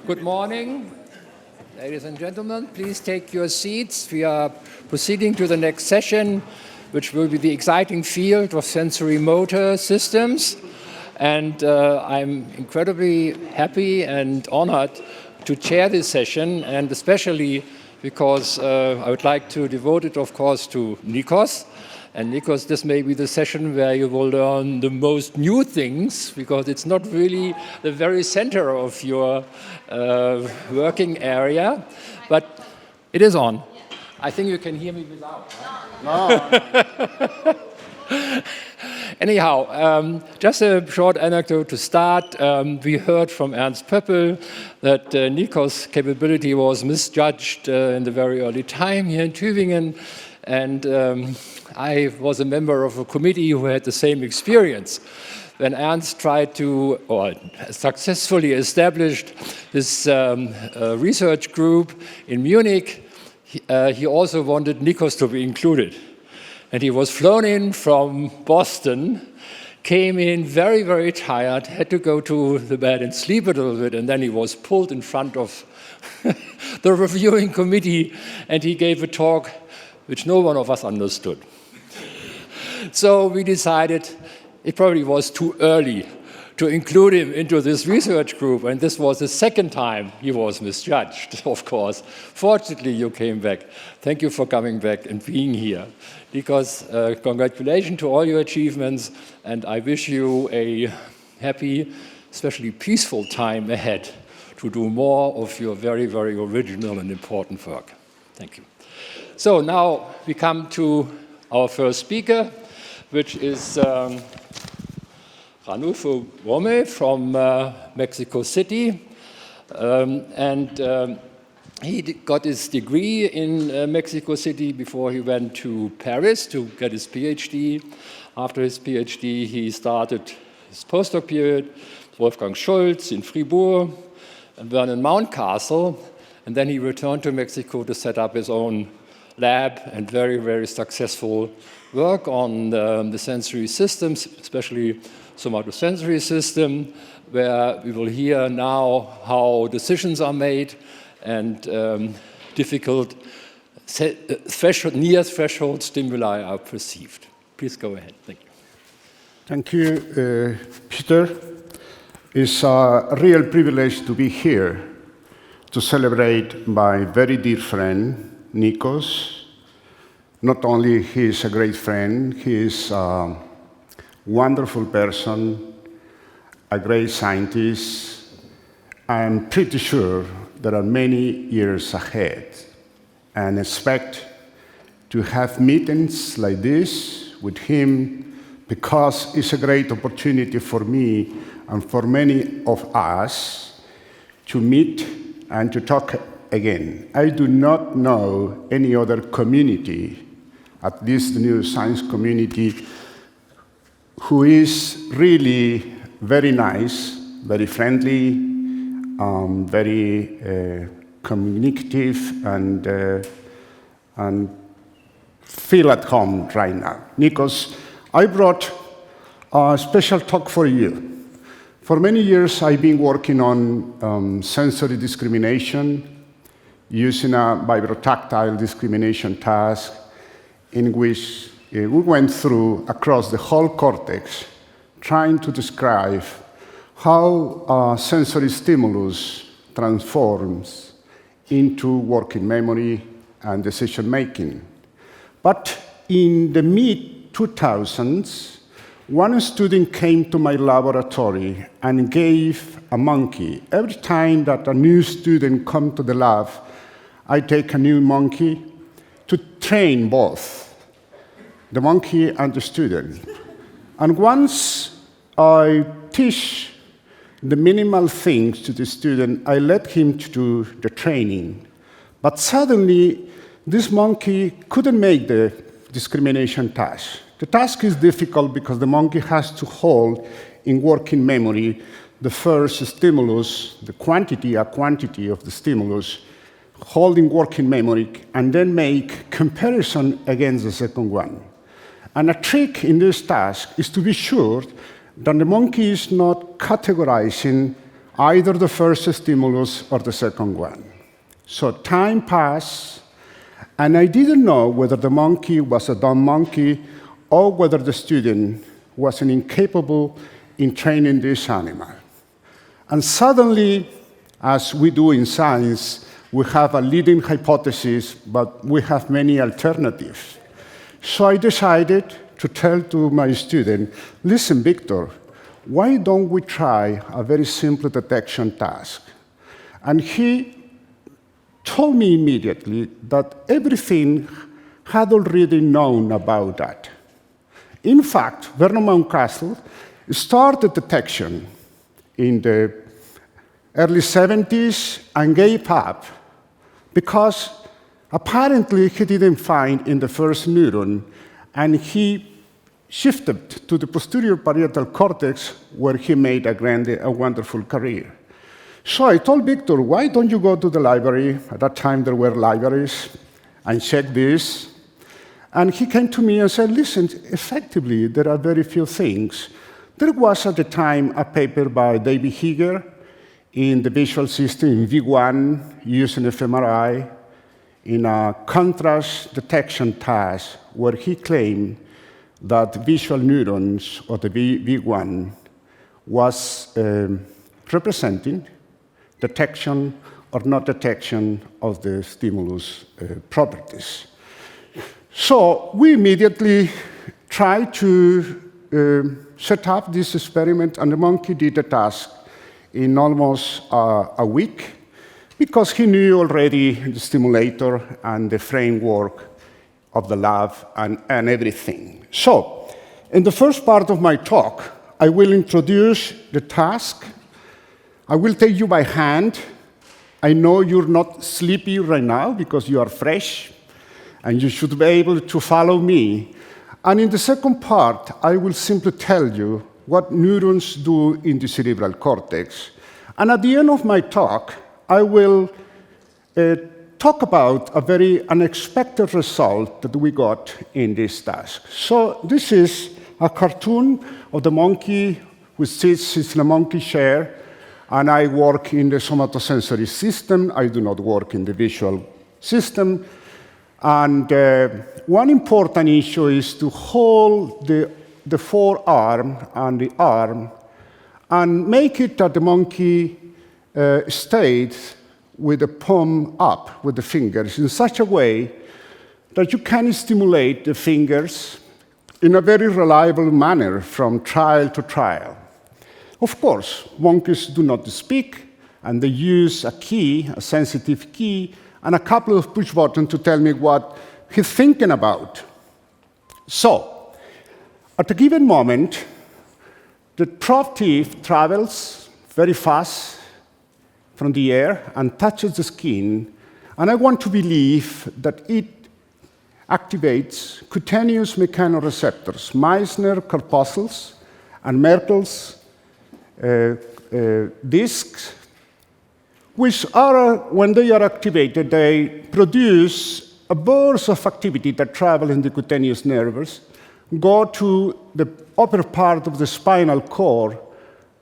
Good morning, ladies and gentlemen. Please take your seats. We are proceeding to the next session, which will be the exciting field of sensory motor systems. And I'm incredibly happy and honored to chair this session, and especially because I would like to devote it, of course, to Nikos. And Nikos, this may be the session where you will learn the most new things, because it's not really the very center of your working area, but it is on. I think you can hear me without. Huh? No. Anyhow, just a short anecdote to start. We heard from Ernst Pöppel that Nikos' capability was misjudged in the very early time here in Tübingen, and I was a member of a committee who had the same experience. When Ernst tried to, or successfully established this research group in Munich, he also wanted Nikos to be included. And he was flown in from Boston, came in very, very tired, had to go to the bed and sleep a little bit, and then he was pulled in front of the reviewing committee, and he gave a talk which no one of us understood. So we decided it probably was too early to include him into this research group, and this was the second time he was misjudged, of course. Fortunately, you came back. Thank you for coming back and being here. Because congratulations to all your achievements, and I wish you a happy, especially peaceful time ahead to do more of your very, very original and important work. Thank you. So now we come to our first speaker, which is Ranulfo Romo from Mexico City. He got his degree in Mexico City before he went to Paris to get his PhD. After his PhD, he started his postdoc period with Wolfgang Schulz in Fribourg and Vernon Mountcastle. And then he returned to Mexico to set up his own lab and very, very successful work on the sensory systems, especially somatosensory system, where we will hear now how decisions are made and difficult near threshold stimuli are perceived. Please go ahead. Thank you. Thank you, Peter. It's a real privilege to be here to celebrate my very dear friend, Nikos. Not only he is a great friend, he is a wonderful person, a great scientist. I'm pretty sure there are many years ahead, and expect to have meetings like this with him, because it's a great opportunity for me and for many of us to meet and to talk again. I do not know any other community, at least the neuroscience community, who is really very nice, very friendly, very communicative, and feel at home right now. Nikos, I brought a special talk for you. For many years, I've been working on sensory discrimination using a vibrotactile discrimination task in which we went through across the whole cortex, trying to describe how a sensory stimulus transforms into working memory and decision-making. But in the mid-2000s, one student came to my laboratory and gave a monkey. Every time that a new student comes to the lab, I take a new monkey to train both the monkey and the student. And once I teach the minimal things to the student, I let him to do the training. But suddenly, this monkey couldn't make the discrimination task. The task is difficult because the monkey has to hold in working memory the first stimulus, a quantity of the stimulus, hold in working memory, and then make comparison against the second one. And a trick in this task is to be sure that the monkey is not categorizing either the first stimulus or the second one. So time passed, and I didn't know whether the monkey was a dumb monkey or whether the student was incapable in training this animal. And suddenly, as we do in science, we have a leading hypothesis, but we have many alternatives. So I decided to tell to my student, listen, Victor, why don't we try a very simple detection task? And he told me immediately that everything had already known about that. In fact, Vernon Mountcastle started detection in the early 70s and gave up because apparently he didn't find in the first neuron, and he shifted to the posterior parietal cortex, where he made a wonderful career. So I told Victor, why don't you go to the library? At that time, there were libraries, and check this. And he came to me and said, listen, effectively, there are very few things. There was, at the time, a paper by David Heger in the visual system in V1 using fMRI in a contrast detection task where he claimed that visual neurons, or the V1, was representing detection or not detection of the stimulus properties. So we immediately tried to set up this experiment, and the monkey did the task in almost a week, because he knew already the stimulator and the framework of the lab and everything. So, in the first part of my talk, I will introduce the task. I will take you by hand. I know you're not sleepy right now because you are fresh, and you should be able to follow me. And in the second part, I will simply tell you what neurons do in the cerebral cortex. And at the end of my talk, I will talk about a very unexpected result that we got in this task. So this is a cartoon of the monkey who sits in a monkey chair, and I work in the somatosensory system. I do not work in the visual system. And one important issue is to hold the forearm and the arm and make it that the monkey stays with the palm up with the fingers in such a way that you can stimulate the fingers in a very reliable manner from trial to trial. Of course, monkeys do not speak, and they use a key, a sensitive key, and a couple of push buttons to tell me what he's thinking about. So, at a given moment, the Prof teeth travels very fast from the air and touches the skin, and I want to believe that it activates cutaneous mechanoreceptors, Meissner corpuscles and Merkel's discs, which are, when they are activated, they produce a burst of activity that travel in the cutaneous nerves, go to the upper part of the spinal cord,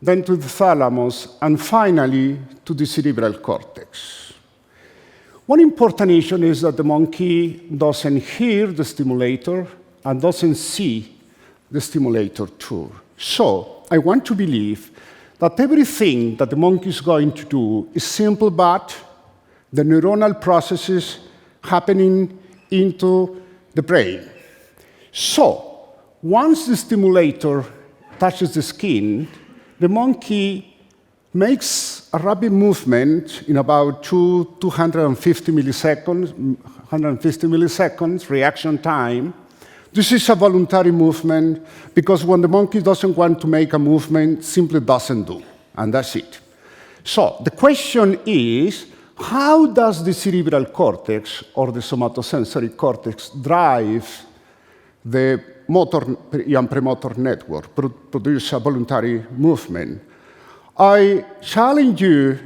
then to the thalamus, and finally to the cerebral cortex. One important issue is that the monkey doesn't hear the stimulator and doesn't see the stimulator too. So I want to believe that everything that the monkey is going to do is simple, but the neuronal processes happening into the brain. So once the stimulator touches the skin, the monkey makes a rapid movement in about 250 milliseconds reaction time. This is a voluntary movement, because when the monkey doesn't want to make a movement, simply doesn't do, and that's it. So the question is, how does the cerebral cortex or the somatosensory cortex drive the motor and premotor network, produce a voluntary movement? I challenge you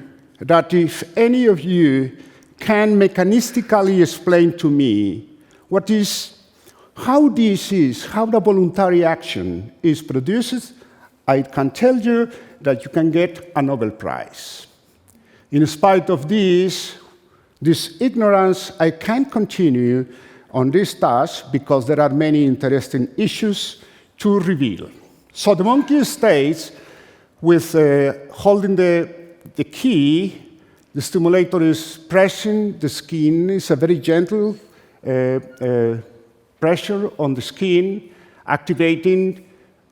that if any of you can mechanistically explain to me how the voluntary action is produced I can tell you that you can get a Nobel Prize. In spite of this ignorance, I can't continue on this task because there are many interesting issues to reveal. So the monkey stays with holding the key. The stimulator is pressing the skin. It's a very gentle pressure on the skin, activating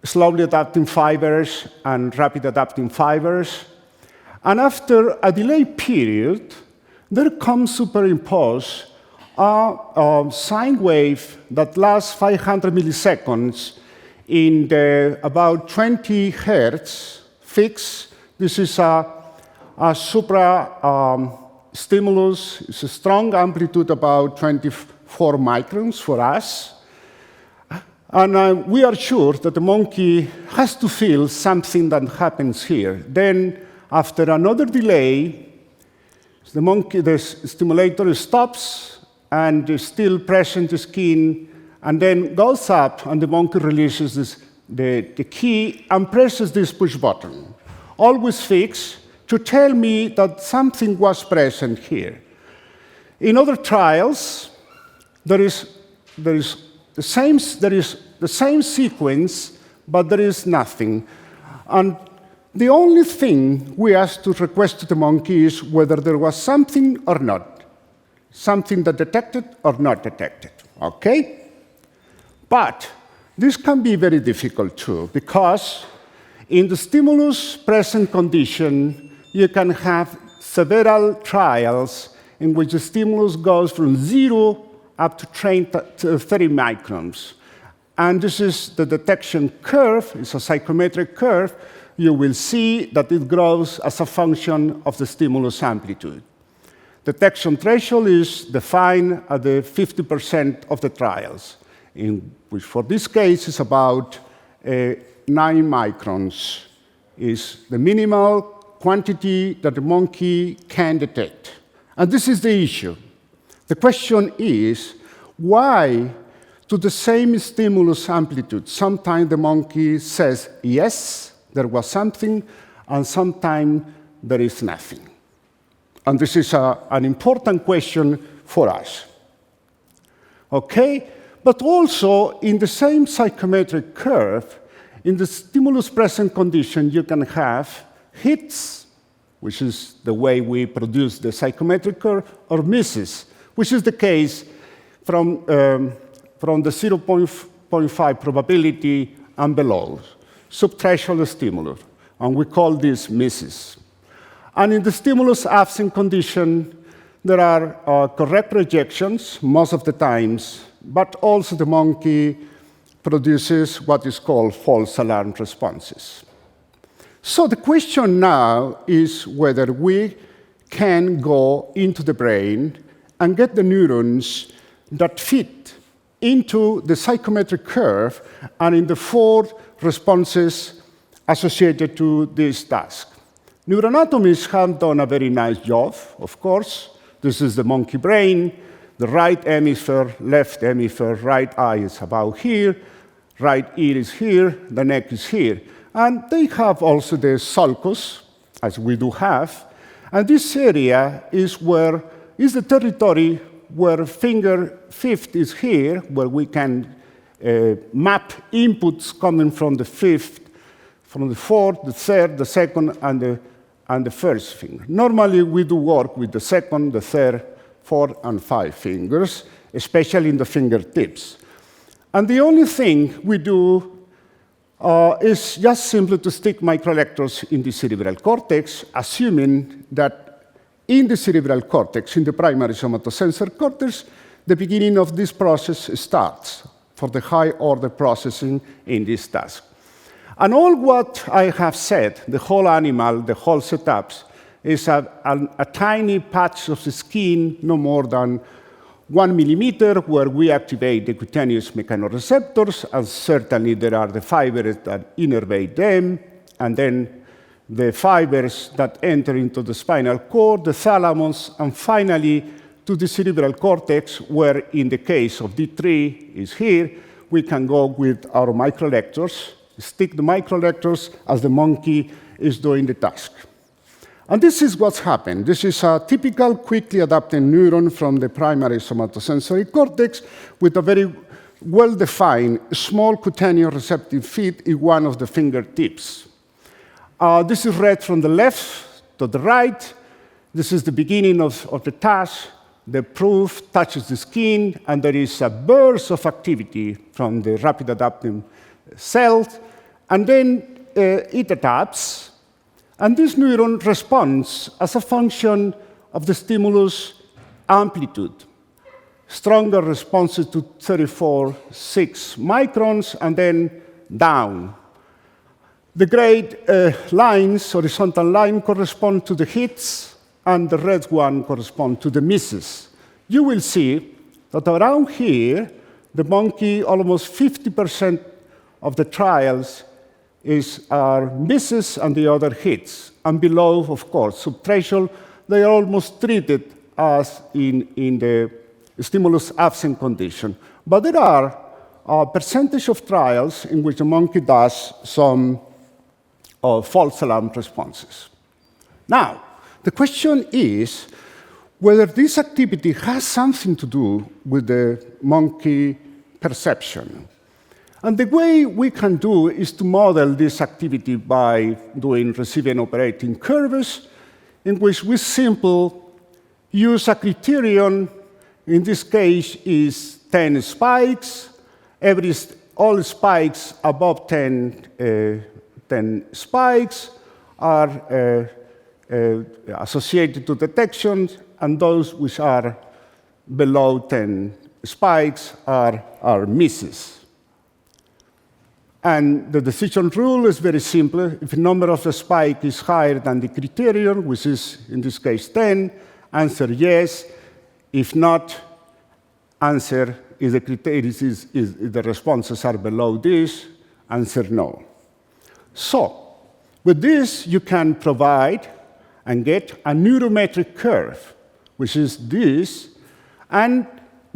slowly adapting fibers and rapid adapting fibers. And after a delay period, there comes superimposed a sine wave that lasts 500 milliseconds in about 20 hertz fixed. This is a supra stimulus. It's a strong amplitude, about 24 microns for us. And we are sure that the monkey has to feel something that happens here. Then, after another delay, the stimulator stops and is still pressing the skin, and then goes up, and the monkey releases the key and presses this push button, always fixed, to tell me that something was present here. In other trials, there is the same sequence, but there is nothing. And the only thing we asked to request to the monkey is whether there was something or not, something that detected or not detected, okay? But this can be very difficult too, because in the stimulus present condition, you can have several trials in which the stimulus goes from 0 up to 30 microns. And this is the detection curve. It's a psychometric curve. You will see that it grows as a function of the stimulus amplitude. Detection threshold is defined at the 50% of the trials, in which for this case is about 9 microns, is the minimal quantity that the monkey can detect. And this is the issue. The question is, why to the same stimulus amplitude, sometimes the monkey says, yes, there was something, and sometimes there is nothing? And this is an important question for us. Okay? But also, in the same psychometric curve, in the stimulus present condition, you can have hits, which is the way we produce the psychometric curve, or misses, which is the case from the 0.5 probability and below, subthreshold stimulus, and we call these misses. And in the stimulus absent condition, there are correct rejections most of the times, but also the monkey produces what is called false alarm responses. So the question now is whether we can go into the brain and get the neurons that fit into the psychometric curve and in the 4 responses associated to this task. Neuroanatomists have done a very nice job, of course. This is the monkey brain. The right hemisphere, left hemisphere, right eye is about here, right ear is here, the neck is here. And they have also the sulcus, as we do have. And this area is the territory where finger fifth is here, where we can map inputs coming from the fifth, from the fourth, the third, the second, and the first finger. Normally, we do work with the second, the third, fourth, and 5 fingers, especially in the fingertips. And the only thing we do is just simply to stick microelectrodes in the cerebral cortex, assuming that in the cerebral cortex, in the primary somatosensory cortex, the beginning of this process starts for the high-order processing in this task. And all what I have said, the whole animal, the whole setups, is a tiny patch of the skin, no more than 1 millimeter, where we activate the cutaneous mechanoreceptors, and certainly there are the fibers that innervate them, and then the fibers that enter into the spinal cord, the thalamus, and finally to the cerebral cortex, where in the case of D3 is here, we can go with our microelectrodes stick the microelectrodes as the monkey is doing the task. And this is what's happened. This is a typical quickly adapting neuron from the primary somatosensory cortex with a very well-defined small cutaneous receptive field in one of the fingertips. This is read from the left to the right. This is the beginning of the task. The proof touches the skin, and there is a burst of activity from the rapid adapting cells, and then it adapts. And this neuron responds as a function of the stimulus amplitude. Stronger responses to 34.6 microns, and then down. The gray lines, horizontal line, correspond to the hits, and the red one corresponds to the misses. You will see that around here, the monkey, almost 50% of the trials are misses and the other hits. And below, of course, subthreshold, they are almost treated as in the stimulus absent condition. But there are a percentage of trials in which the monkey does some false alarm responses. Now, the question is whether this activity has something to do with the monkey perception. And the way we can do is to model this activity by doing receiving operating curves, in which we simply use a criterion. In this case is 10 spikes. All spikes above 10 spikes are associated to detections, and those which are below 10 spikes are misses. And the decision rule is very simple. If the number of the spike is higher than the criterion, which is in this case 10, answer yes. If not, answer is the criterion is the responses are below this, answer no. So, with this, you can provide and get a neurometric curve, which is this, and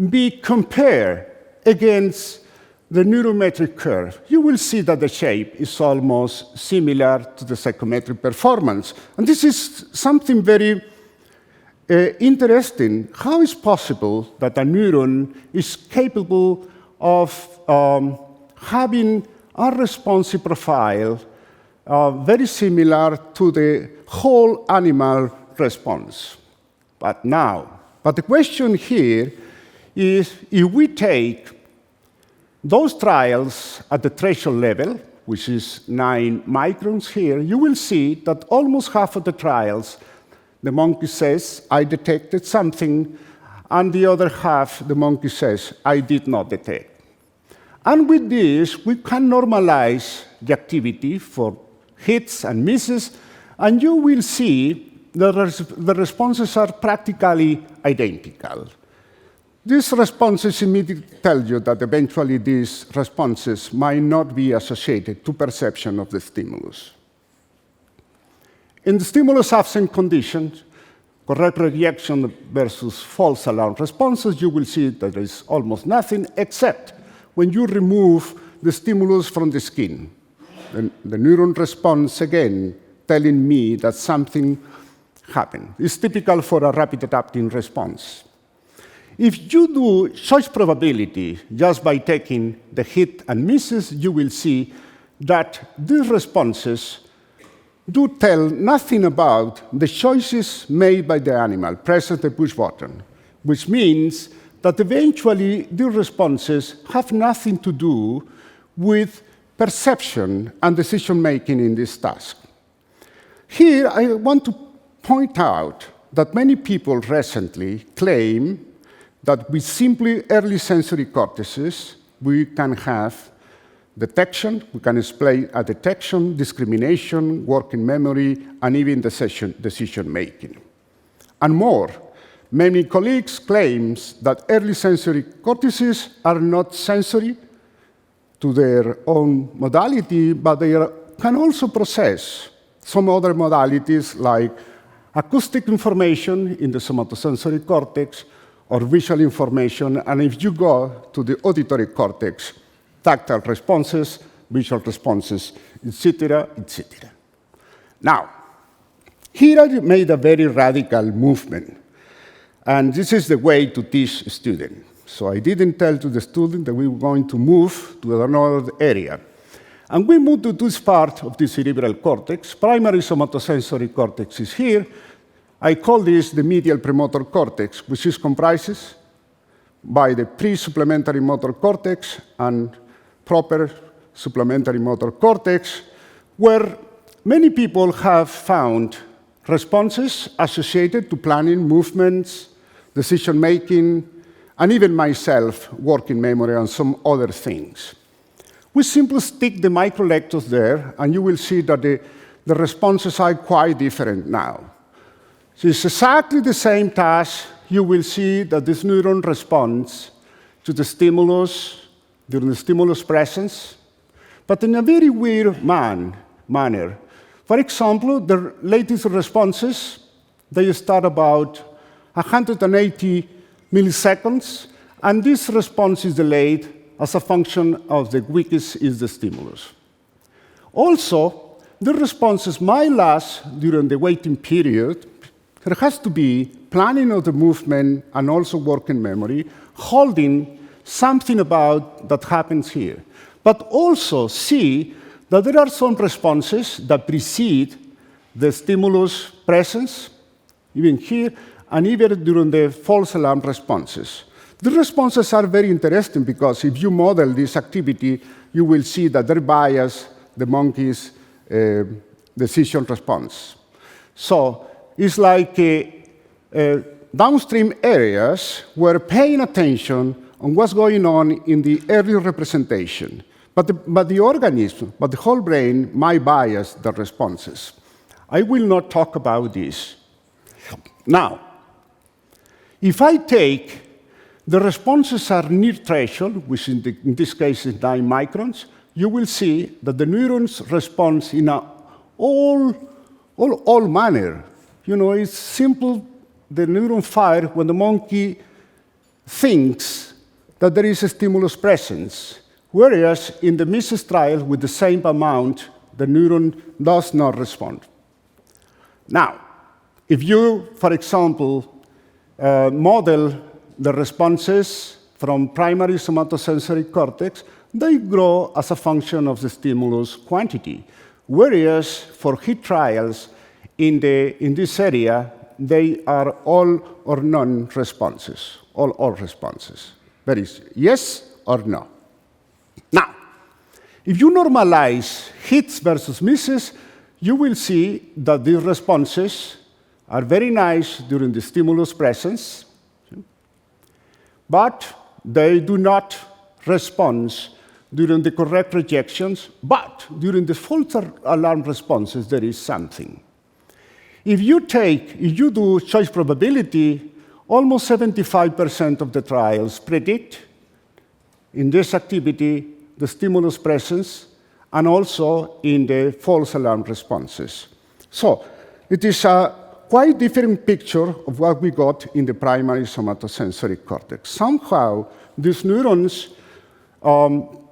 be compared against the neurometric curve. You will see that the shape is almost similar to the psychometric performance. And this is something very interesting. How is possible that a neuron is capable of having a responsive profile very similar to the whole animal response? But the question here is, if we take those trials at the threshold level, which is 9 microns here, you will see that almost half of the trials, the monkey says, I detected something, and the other half, the monkey says, I did not detect. And with this, we can normalize the activity for hits and misses, and you will see that the responses are practically identical. These responses immediately tell you that eventually these responses might not be associated to perception of the stimulus. In the stimulus-absent conditions, correct reaction versus false alarm responses, you will see that there is almost nothing, except when you remove the stimulus from the skin. The neuron responds again, telling me that something happened. It's typical for a rapid adapting response. If you do choice probability just by taking the hit and misses, you will see that these responses do tell nothing about the choices made by the animal, press the push button, which means that eventually the responses have nothing to do with perception and decision-making in this task. Here, I want to point out that many people recently claim that with simply early sensory cortices, we can have detection, we can display a detection, discrimination, working memory, and even decision-making. And more, many colleagues claim that early sensory cortices are not sensory to their own modality, but they can also process some other modalities like acoustic information in the somatosensory cortex, or visual information, and if you go to the auditory cortex, tactile responses, visual responses, etc., etc. Now, here I made a very radical movement. And this is the way to teach students. So I didn't tell to the student that we were going to move to another area. And we moved to this part of the cerebral cortex. Primary somatosensory cortex is here. I call this the medial premotor cortex, which is comprises by the pre-supplementary motor cortex and proper supplementary motor cortex, where many people have found responses associated to planning, movements, decision-making, and even myself, working memory and some other things. We simply stick the microlectors there, and you will see that the responses are quite different now. So it's exactly the same task. You will see that this neuron responds to the stimulus during the stimulus presence, but in a very weird manner. For example, the latest responses, they start about 180 milliseconds, and this response is delayed as a function of the weakest is the stimulus. Also, the responses might last during the waiting period. There has to be planning of the movement and also working memory, holding something about that happens here. But also see that there are some responses that precede the stimulus presence, even here, and even during the false alarm responses. The responses are very interesting because if you model this activity, you will see that they bias the monkey's decision response. So it's like downstream areas were paying attention on what's going on in the early representation. But the organism, but the whole brain might bias the responses. I will not talk about this. Now, if I take the responses are near threshold, which in this case is 9 microns, you will see that the neurons respond in a all manner. You know, it's simple, the neuron fire when the monkey thinks that there is a stimulus presence, whereas in the Mises trial, with the same amount, the neuron does not respond. Now, if you, for example, model the responses from primary somatosensory cortex, they grow as a function of the stimulus quantity, whereas for heat trials in this area, they are all or none responses, all responses. That is yes or no. Now, if you normalize hits versus misses, you will see that these responses are very nice during the stimulus presence, but they do not respond during the correct rejections, but during the false alarm responses, there is something. If you do choice probability, almost 75% of the trials predict in this activity the stimulus presence and also in the false alarm responses. So it is a quite different picture of what we got in the primary somatosensory cortex. Somehow, these neurons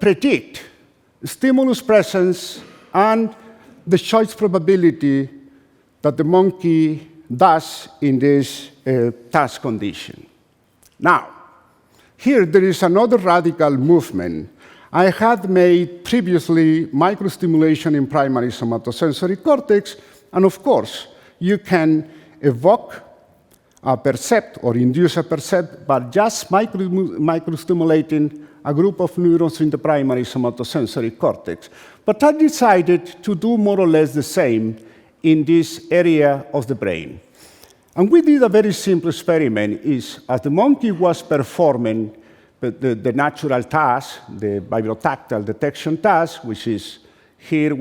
predict stimulus presence and the choice probability that the monkey does in this task condition. Now, here there is another radical movement. I had made previously microstimulation in primary somatosensory cortex, and of course, you can evoke a percept or induce a percept by just microstimulating a group of neurons in the primary somatosensory cortex. But I decided to do more or less the same in this area of the brain. And we did a very simple experiment. As the monkey was performing the natural task, the vibrotactile detection task, which is here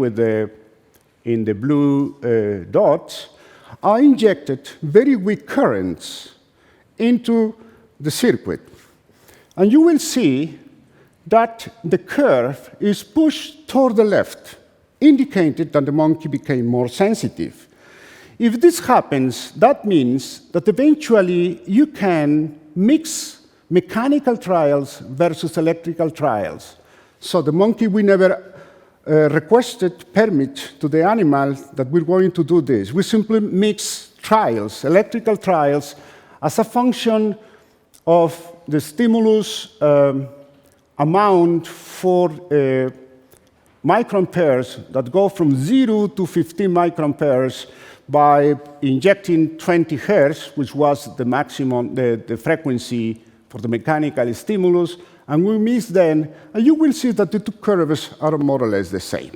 in the blue dots, I injected very weak currents into the circuit. And you will see that the curve is pushed toward the left, indicating that the monkey became more sensitive. If this happens, that means that eventually you can mix mechanical trials versus electrical trials. So the monkey will never requested permit to the animal that we're going to do this. We simply mix trials, electrical trials, as a function of the stimulus amount for micron pairs that go from 0 to 15 micron pairs by injecting 20 hertz, which was the maximum, the frequency for the mechanical stimulus, and we mix them, and you will see that the two curves are more or less the same.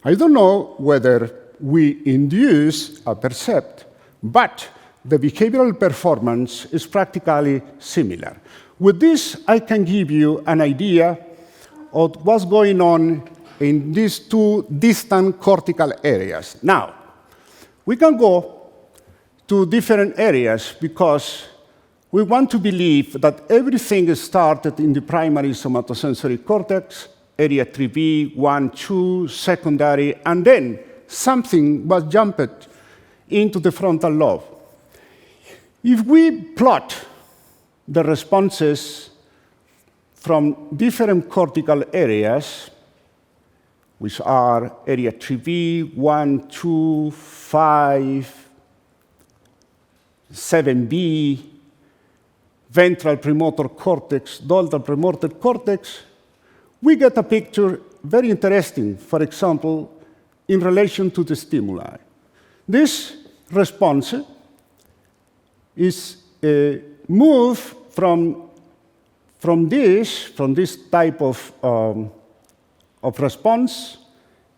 I don't know whether we induce a percept, but the behavioral performance is practically similar. With this, I can give you an idea of what's going on in these two distant cortical areas. Now, we can go to different areas because we want to believe that everything started in the primary somatosensory cortex, area 3B, 1, 2, secondary, and then something was jumped into the frontal lobe. If we plot the responses from different cortical areas, which are area 3B, 1, 2, 5, 7B, ventral premotor cortex, dorsal premotor cortex, we get a picture very interesting, for example, in relation to the stimuli. This response is moved from this type of response,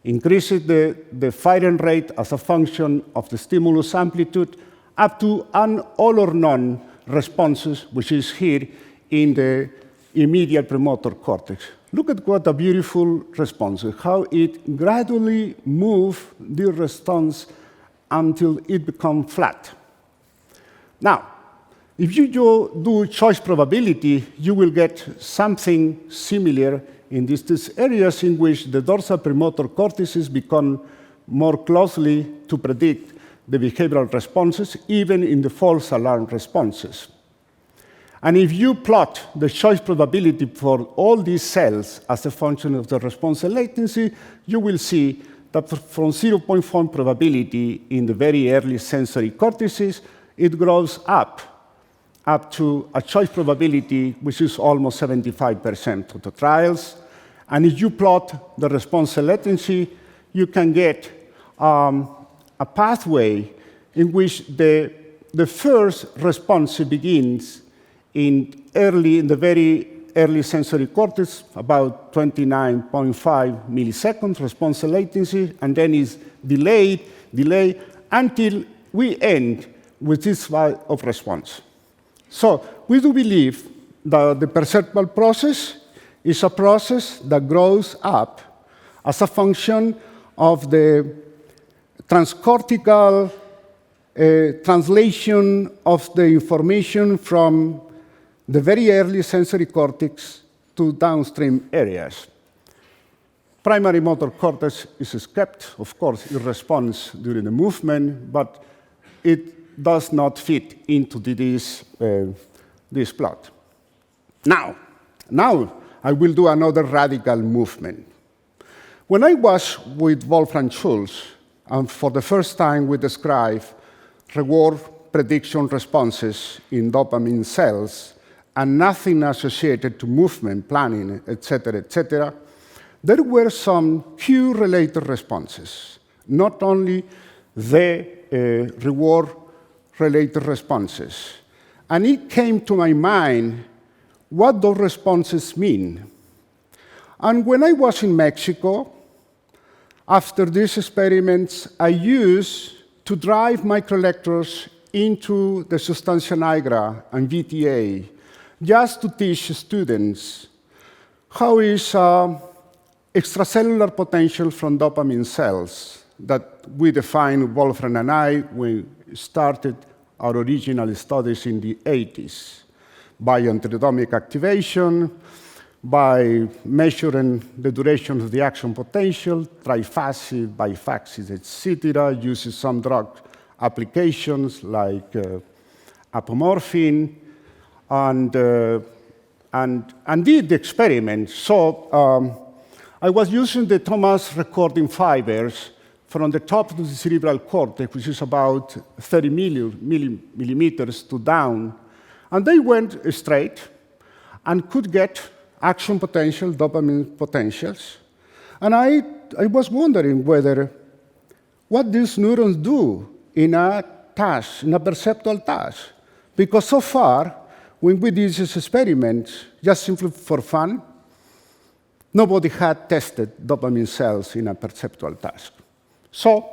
increases the firing rate as a function of the stimulus amplitude, up to an all or none responses, which is here in the medial premotor cortex. Look at what a beautiful response, how it gradually moves the response until it becomes flat. Now, if you do choice probability, you will get something similar in these areas in which the dorsal premotor cortices become more closely to predict the behavioral responses, even in the false alarm responses. And if you plot the choice probability for all these cells as a function of the response and latency, you will see that from 0.4 probability in the very early sensory cortices, it grows up to a choice probability which is almost 75% of the trials. And if you plot the response and latency, you can get a pathway in which the first response begins in the very early sensory cortex, about 29.5 milliseconds response and latency, and then is delayed until we end with this type of response. So we do believe that the perceptual process is a process that grows up as a function of the transcortical translation of the information from the very early sensory cortex to downstream areas. Primary motor cortex is kept, of course, it responds during the movement, but it does not fit into this plot. Now I will do another radical movement. When I was with Wolfram Schulz, and for the first time we described reward prediction responses in dopamine cells, and nothing associated to movement, planning, etc., there were some cue-related responses, not only the reward-related responses. And it came to my mind what those responses mean. And when I was in Mexico, after these experiments, I used to drive microelectrodes into the substantia nigra and VTA, just to teach students how is extracellular potential from dopamine cells that we defined, Wolfram and I, when we started our original studies in the 80s, by enterotomic activation, by measuring the duration of the action potential, triphasic, biphasic, etc., uses some drug applications like apomorphine, and did the experiment. So I I was using the Thomas recording fibers from the top to the cerebral cortex, which is about 30 millimeters to down, and they went straight and could get action potential, dopamine potentials. And I was wondering what these neurons do in a task, in a perceptual task. Because so far, when we did these experiments, just simply for fun, nobody had tested dopamine cells in a perceptual task. So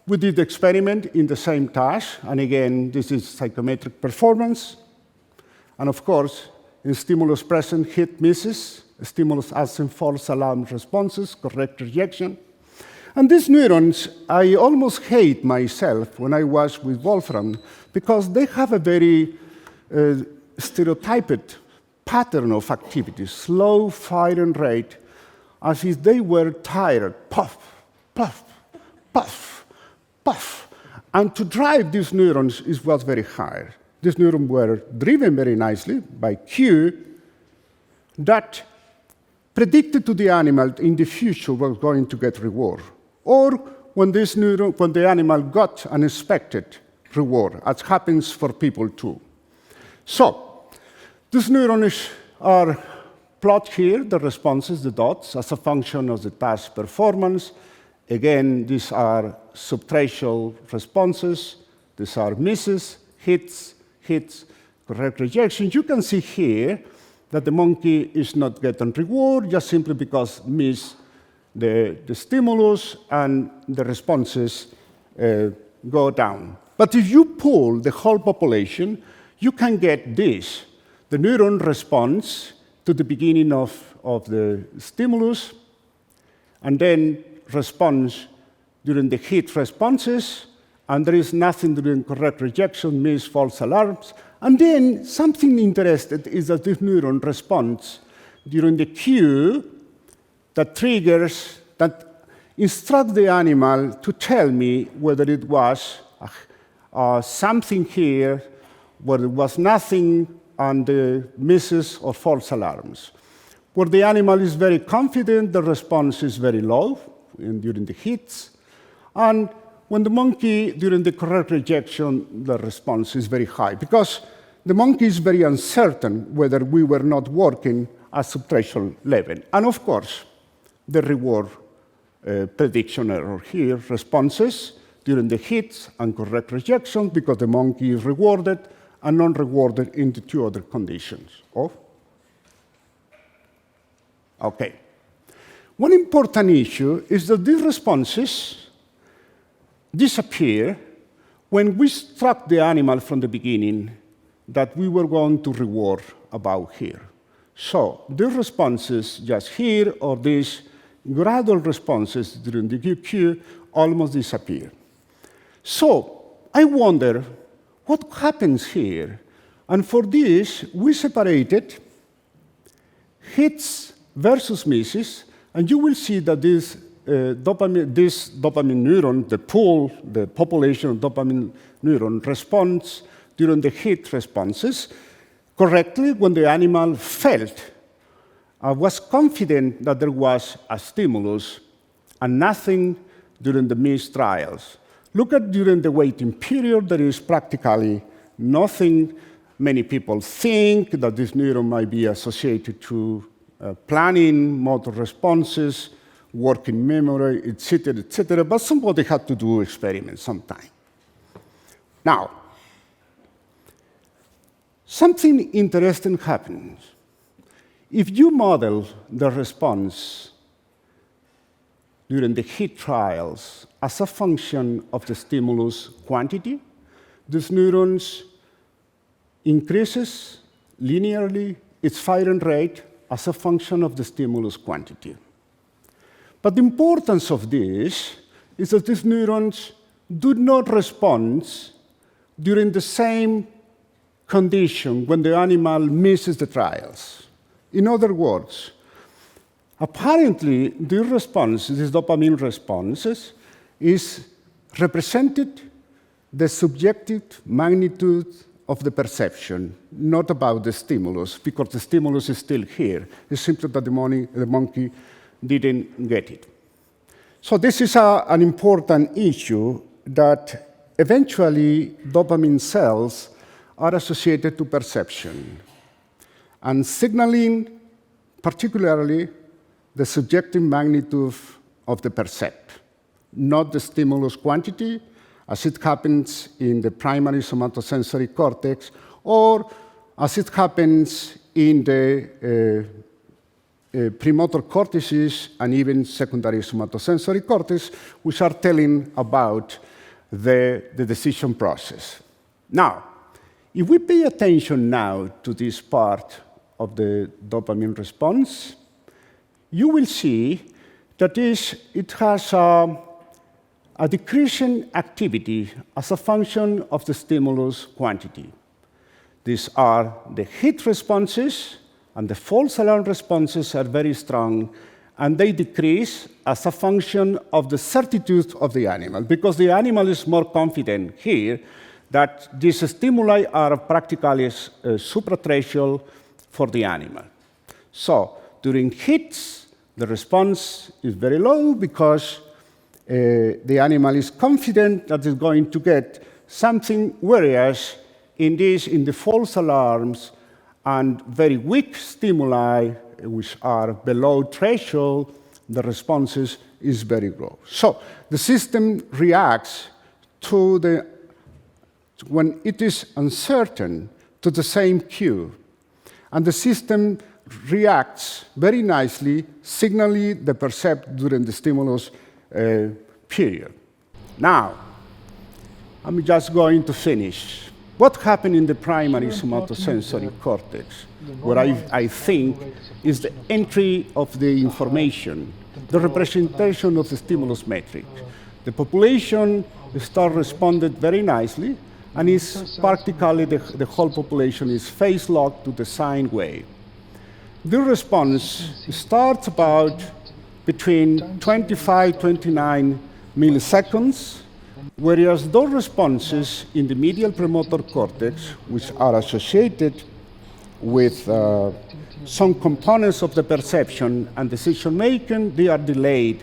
we did the experiment in the same task, and again, this is psychometric performance. And of course, in stimulus present, hit misses, stimulus absent, false alarm responses, correct rejection. And these neurons, I almost hate myself when I was with Wolfram, because they have a very stereotyped pattern of activity, slow firing rate, as if they were tired, puff, puff, puff, puff. And to drive these neurons was very hard. These neurons were driven very nicely by cue that predicted to the animal in the future was going to get reward. Or when the animal got an expected reward, as happens for people too. So, these neurons are plot here, the responses, the dots, as a function of the task performance. Again, these are subtracial responses. These are misses, hits, correct rejection. You can see here that the monkey is not getting reward just simply because miss the stimulus and the responses go down. But if you poll the whole population, you can get this. The neuron responds to the beginning of the stimulus, and then responds during the hit responses, and there is nothing during correct rejection, miss, false alarms. And then something interesting is that this neuron responds during the cue that triggers, that instruct the animal to tell me whether it was something here where there was nothing and the misses or false alarms. Where the animal is very confident, the response is very low during the hits. And when the monkey, during the correct rejection, the response is very high. Because the monkey is very uncertain whether we were not working at subtracial level. And of course, the reward prediction error here, responses during the hits and correct rejection, because the monkey is rewarded and non-rewarded in the two other conditions. Okay. One important issue is that these responses disappear when we struck the animal from the beginning that we were going to reward about here. So these responses just here, or these gradual responses during the QQ, almost disappear. So I wonder what happens here. And for this, we separated hits versus misses, and you will see that this dopamine neuron, the population of dopamine neuron responds during the hit responses correctly when the animal felt, was confident that there was a stimulus, and nothing during the miss trials. Look at during the waiting period, there is practically nothing. Many people think that this neuron might be associated to planning, motor responses, working memory, etc., but somebody had to do experiments sometime. Now, something interesting happens. If you model the response during the hit trials as a function of the stimulus quantity, these neurons increases linearly its firing rate as a function of the stimulus quantity. But the importance of this is that these neurons do not respond during the same condition when the animal misses the trials. In other words, apparently these responses, these dopamine responses, is represented the subjective magnitude of the perception, not about the stimulus, because the stimulus is still here. It's simply that the monkey didn't get it. So this is an important issue that eventually dopamine cells are associated to perception and signaling, particularly the subjective magnitude of the percept, not the stimulus quantity, as it happens in the primary somatosensory cortex, or as it happens in the premotor cortices and even secondary somatosensory cortex, which are telling about the decision process. Now, if we pay attention now to this part of the dopamine response, you will see that it has a decreasing activity as a function of the stimulus quantity. These are the hit responses, and the false alarm responses are very strong, and they decrease as a function of the certitude of the animal, because the animal is more confident here that these stimuli are practically supratracheal for the animal. So during hits, the response is very low because the animal is confident that it's going to get something, whereas in the false alarms and very weak stimuli, which are below threshold, the responses is very low. So the system reacts when it is uncertain to the same cue. And the system reacts very nicely, signaling the percept during the stimulus period. Now, I'm just going to finish. What happened in the primary somatosensory cortex, where I think is the entry of the information, the representation of the stimulus metric. The population start responded very nicely, and is practically the whole population is phase locked to the sine wave. The response starts about between 25, 29 milliseconds, whereas those responses in the medial premotor cortex, which are associated with some components of the perception and decision-making, they are delayed.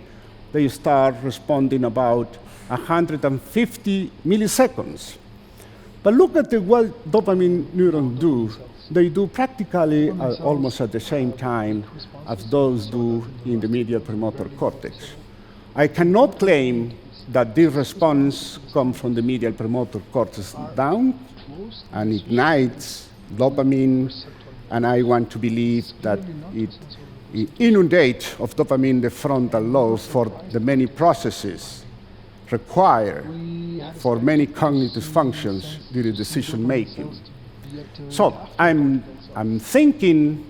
They start responding about 150 milliseconds. But look at what dopamine neurons do. They do practically almost at the same time as those do in the medial premotor cortex. I cannot claim that this response comes from the medial premotor cortex down and ignites dopamine, and I want to believe that it inundates of dopamine the frontal lobe for the many processes required for many cognitive functions during decision making. So I'm thinking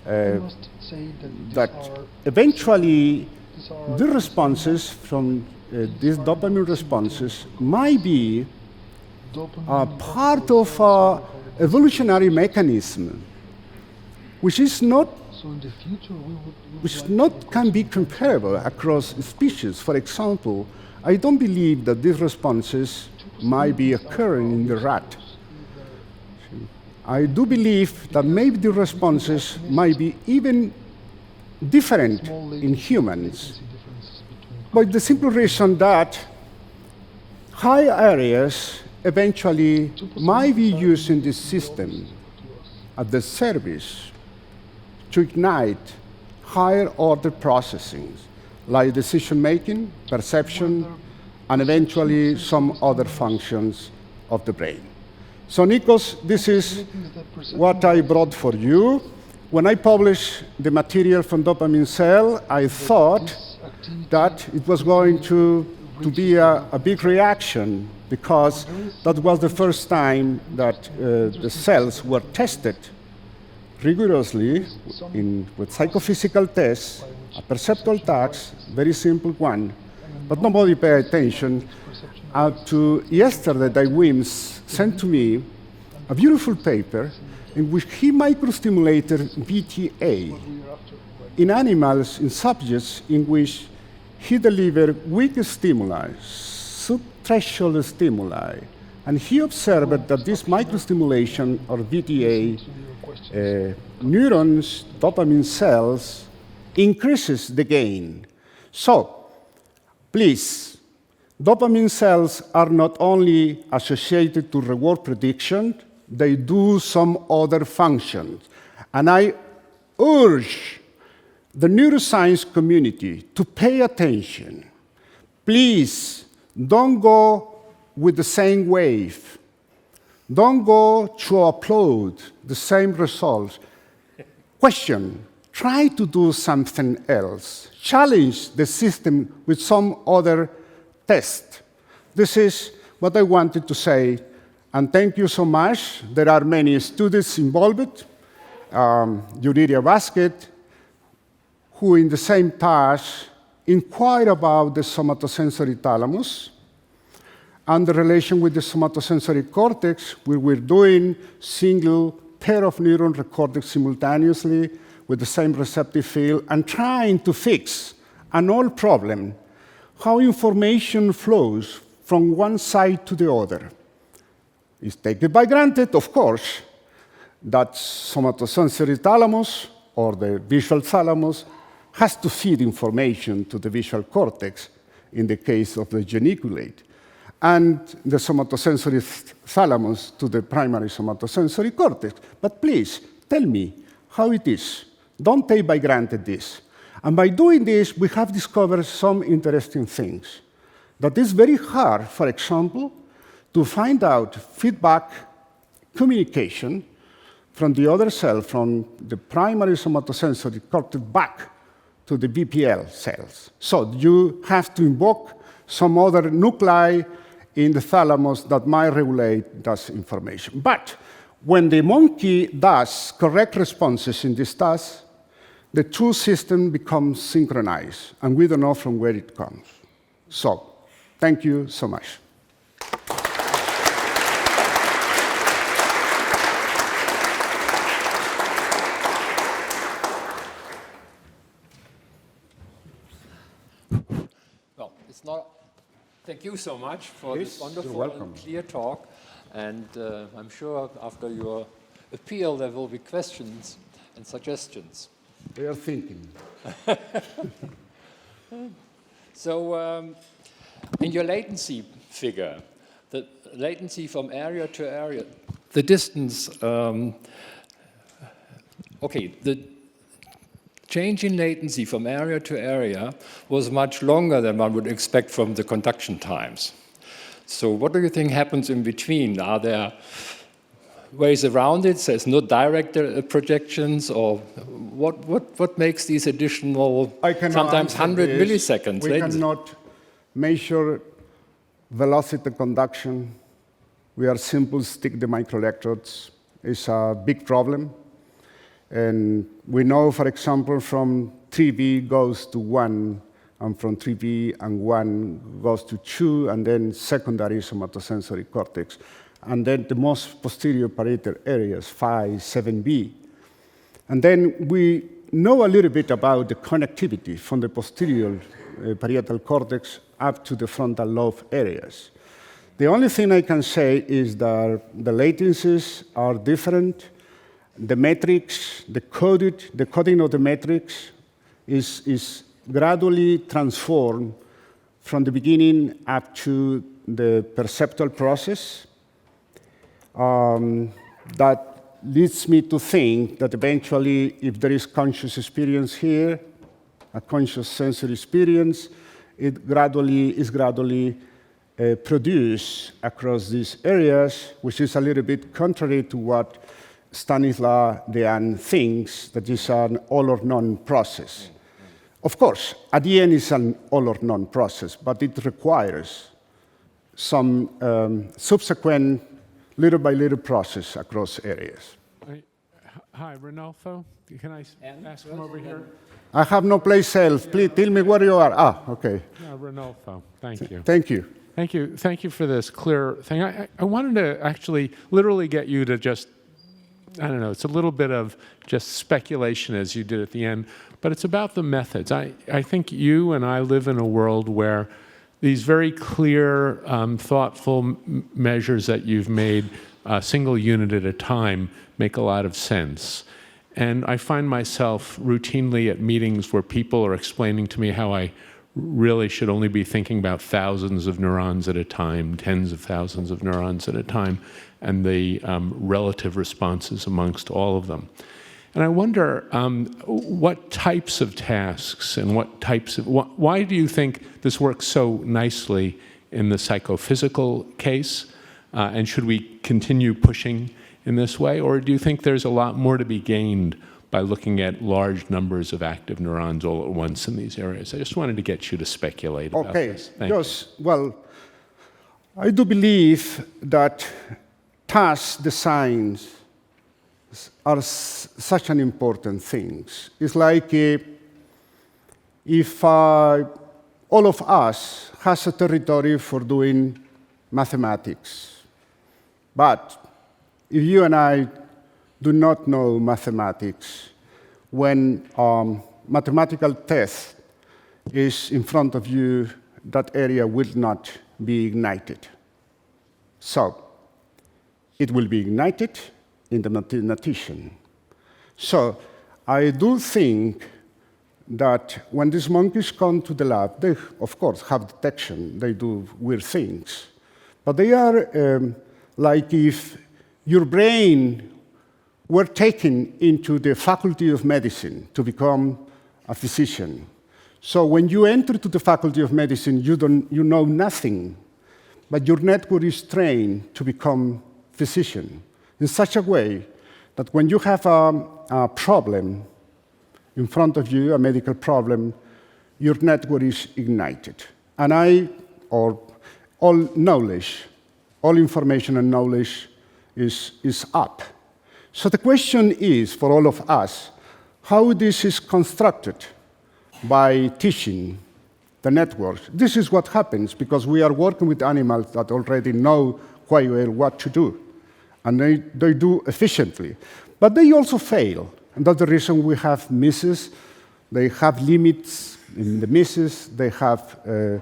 that eventually the responses from these dopamine responses might be part of an evolutionary mechanism, which can be comparable across species. For example, I don't believe that these responses might be occurring in the rat. I do believe that maybe the responses might be even different in humans, but the simple reason that high areas eventually might be used in this system at the service to ignite higher order processing, like decision-making, perception, and eventually some other functions of the brain. So Nikos, this is what I brought for you. When I published the material from dopamine cell, I thought that it was going to be a big reaction, because that was the first time that the cells were tested rigorously with psychophysical tests, a perceptual task, very simple one, but nobody paid attention. Up to yesterday, Dai Wims sent to me a beautiful paper in which he microstimulated VTA in animals, in subjects in which he delivered weak stimuli, subthreshold stimuli, and he observed that this microstimulation or VTA neurons, dopamine cells, increases the gain. So, please, dopamine cells are not only associated to reward prediction, they do some other functions. And I urge the neuroscience community to pay attention. Please, don't go with the same wave. Don't go to upload the same results. Question, try to do something else. Challenge the system with some other test. This is what I wanted to say, and thank you so much. There are many students involved, Euridia Basket, who in the same task inquire about the somatosensory thalamus and the relation with the somatosensory cortex, where we're doing single pair of neuron recorded simultaneously with the same receptive field and trying to fix an old problem, how information flows from one side to the other. It's taken by granted, of course, that somatosensory thalamus, or the visual thalamus, has to feed information to the visual cortex in the case of the geniculate, and the somatosensory thalamus to the primary somatosensory cortex. But please, tell me how it is. Don't take by granted this. And by doing this, we have discovered some interesting things. That it's very hard, for example, to find out feedback communication from the other cell, from the primary somatosensory cortex back to the BPL cells. So you have to invoke some other nuclei in the thalamus that might regulate that information. But when the monkey does correct responses in this task, the two systems become synchronized, and we don't know from where it comes. So, thank you so much. Well, it's not. Thank you so much for this wonderful and clear talk. And I'm sure after your appeal, there will be questions and suggestions. They are thinking. So, in your latency figure, the latency from area to area, the distance, okay, the change in latency from area to area was much longer than one would expect from the conduction times. So what do you think happens in between? Are there ways around it? There's no direct projections, or what makes these additional, sometimes 100 milliseconds We latency? cannot measure velocity conduction. We are simple stick the microelectrodes. It's a big problem. And we know, for example, from 3V goes to 1, and from 3V and 1 goes to 2, and then secondary somatosensory cortex. And then the most posterior parietal areas, 5, 7B. And then we know a little bit about the connectivity from the posterior parietal cortex up to the frontal lobe areas. The only thing I can say is that the latencies are different. The metrics, the coding of the metrics is gradually transformed from the beginning up to the perceptual process. That leads me to think that eventually, if there is conscious experience here, a conscious sensory experience, it is gradually produced across these areas, which is a little bit contrary to what Stanislaw Dehaene thinks, that is an all or none process. Of course, at the end, it's an all or none process, but it requires some subsequent little by little process across areas. Hi, Ranulfo. Can I ask him over here? I have no place else. Please tell me where you are. Ah, okay. Ranulfo, thank you. Thank you. Thank you. Thank you for this clear thing. I wanted to actually literally get you to just, I don't know, it's a little bit of just speculation as you did at the end, but it's about the methods. I think you and I live in a world where these very clear, thoughtful measures that you've made, a single unit at a time, make a lot of sense. And I find myself routinely at meetings where people are explaining to me how I really should only be thinking about thousands of neurons at a time, tens of thousands of neurons at a time, and the relative responses amongst all of them. And I wonder what types of tasks and what types of, why do you think this works so nicely in the psychophysical case? And should we continue pushing in this way? Or do you think there's a lot more to be gained by looking at large numbers of active neurons all at once in these areas? I just wanted to get you to speculate about this. Yes, well, I do believe that task designs are such an important thing. It's like if all of us has a territory for doing mathematics, but if you and I do not know mathematics, when mathematical test is in front of you, that area will not be ignited. So it will be ignited in the mathematician. So I do think that when these monkeys come to the lab, they, of course, have detection. They do weird things. But they are like if your brain were taken into the faculty of medicine to become a physician. So when you enter to the faculty of medicine, you know nothing, but your network is trained to become physician in such a way that when you have a problem in front of you, a medical problem, your network is ignited. And all knowledge, all information and knowledge is up. So the question is, for all of us, how this is constructed by teaching the network. This is what happens because we are working with animals that already know quite well what to do. And they do efficiently. But they also fail. And that's the reason we have misses. They have limits in the misses. They have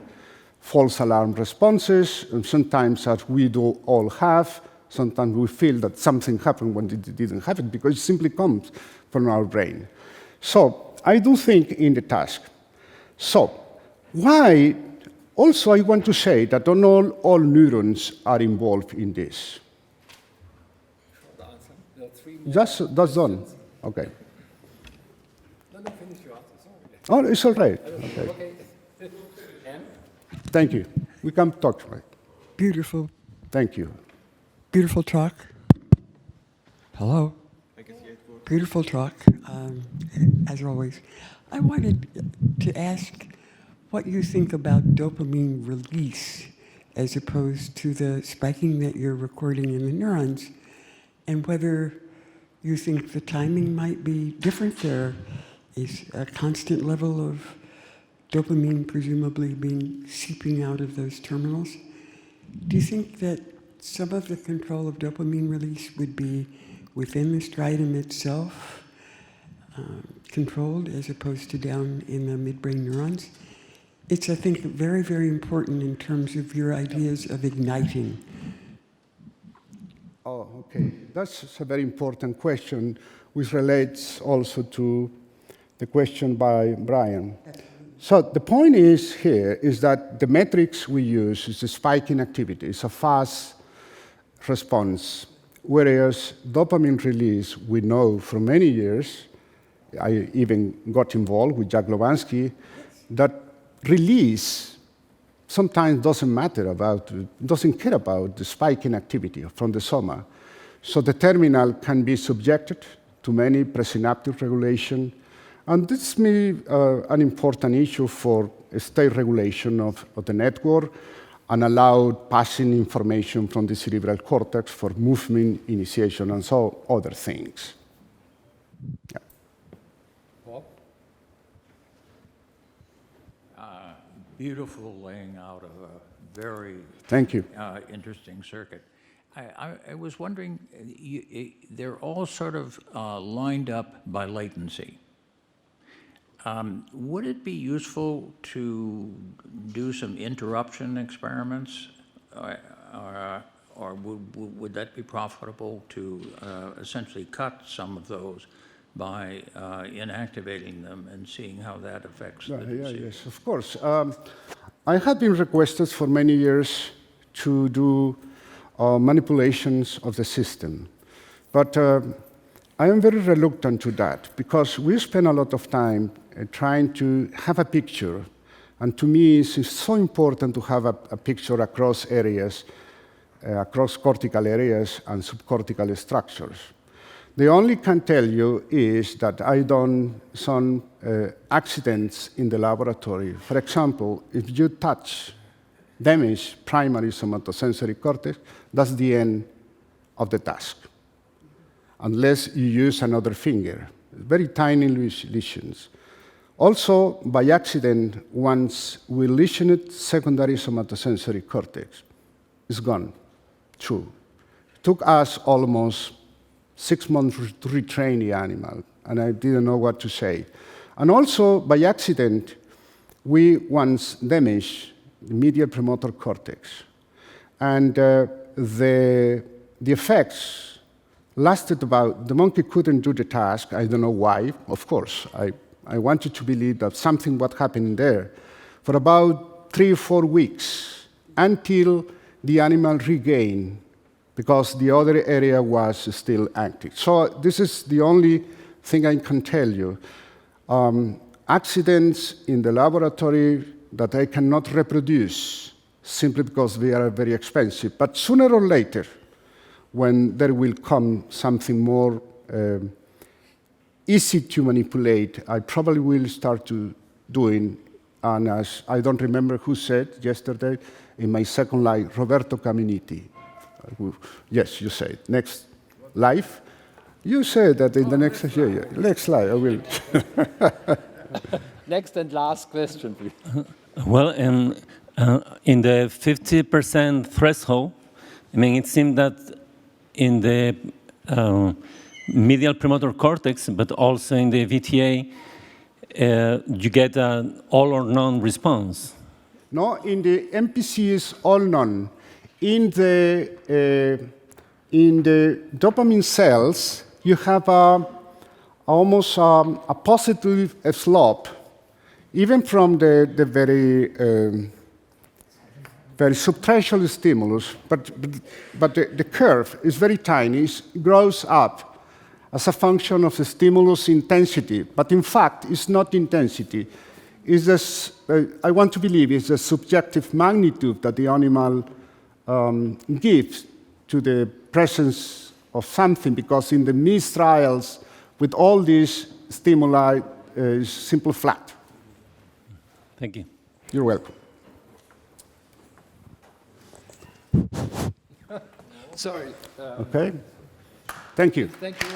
false alarm responses. And sometimes, as we do all have, sometimes we feel that something happened when it didn't happen because it simply comes from our brain. So I do think in the task. So why? Also, I want to say that not all neurons are involved in this. That's done. Okay. No, finish your answer. Oh, it's all right. Okay. Thank you. We can talk, right? Beautiful. Thank you. Beautiful talk. Hello. Beautiful talk, as always. I wanted to ask what you think about dopamine release as opposed to the spiking that you're recording in the neurons, and whether you think the timing might be different. There is a constant level of dopamine presumably seeping out of those terminals. Do you think that some of the control of dopamine release would be within the striatum itself, controlled, as opposed to down in the midbrain neurons? It's, I think, very, very important in terms of your ideas of igniting. Oh, okay. That's a very important question, which relates also to the question by Brian. So the point is that the metrics we use is the spike in activity. It's a fast response, whereas dopamine release, we know for many years, I even got involved with Jack Lovansky, that release sometimes doesn't care about the spike in activity from the soma. So the terminal can be subjected to many presynaptic regulation, and this may be an important issue for state regulation of the network and allowed passing information from the cerebral cortex for movement initiation and so other things. Yeah. Beautiful laying out of a very Thank you. Interesting circuit. I was wondering, they're all sort of lined up by latency. Would it be useful to do some interruption experiments, or would that be profitable to essentially cut some of those by inactivating them and seeing how that affects the disease. Yes, of course. I had been requested for many years to do manipulations of the system. But I am very reluctant to that because we spend a lot of time trying to have a picture. And to me, it's so important to have a picture across areas, across cortical areas and subcortical structures. The only can tell you is that I done some accidents in the laboratory. For example, if you damage primary somatosensory cortex, that's the end of the task, unless you use another finger. Very tiny lesions. Also, by accident, once we lesioned secondary somatosensory cortex, it's gone. True. It took us almost 6 months to retrain the animal, and I didn't know what to say. And also, by accident, we once damaged the medial premotor cortex. And the effects lasted about, the monkey couldn't do the task, I don't know why, of course. I wanted to believe that something was happening there for about 3 or 4 weeks until the animal regained, because the other area was still active. So this is the only thing I can tell you. Accidents in the laboratory that I cannot reproduce simply because they are very expensive. But sooner or later, when there will come something more easy to manipulate, I probably will start to doing, and as I don't remember who said yesterday in my second life, Roberto Caminiti. Yes, you said. Next life? You said that in the next year. Next life, I will. Next and last question, please. Well, in the 50% threshold, I mean, it seemed that in the medial premotor cortex, but also in the VTA, you get an all or none response. No, in the MPC is all none. In the dopamine cells, you have almost a positive slope, even from the very substantial stimulus, but the curve is very tiny. It grows up as a function of the stimulus intensity, but in fact, it's not intensity. It's just, I want to believe it's the subjective magnitude that the animal gives to the presence of something, because in the mice trials, with all these stimuli, is simply flat. Thank you. You're welcome. Sorry. Okay. Thank you. Thank you.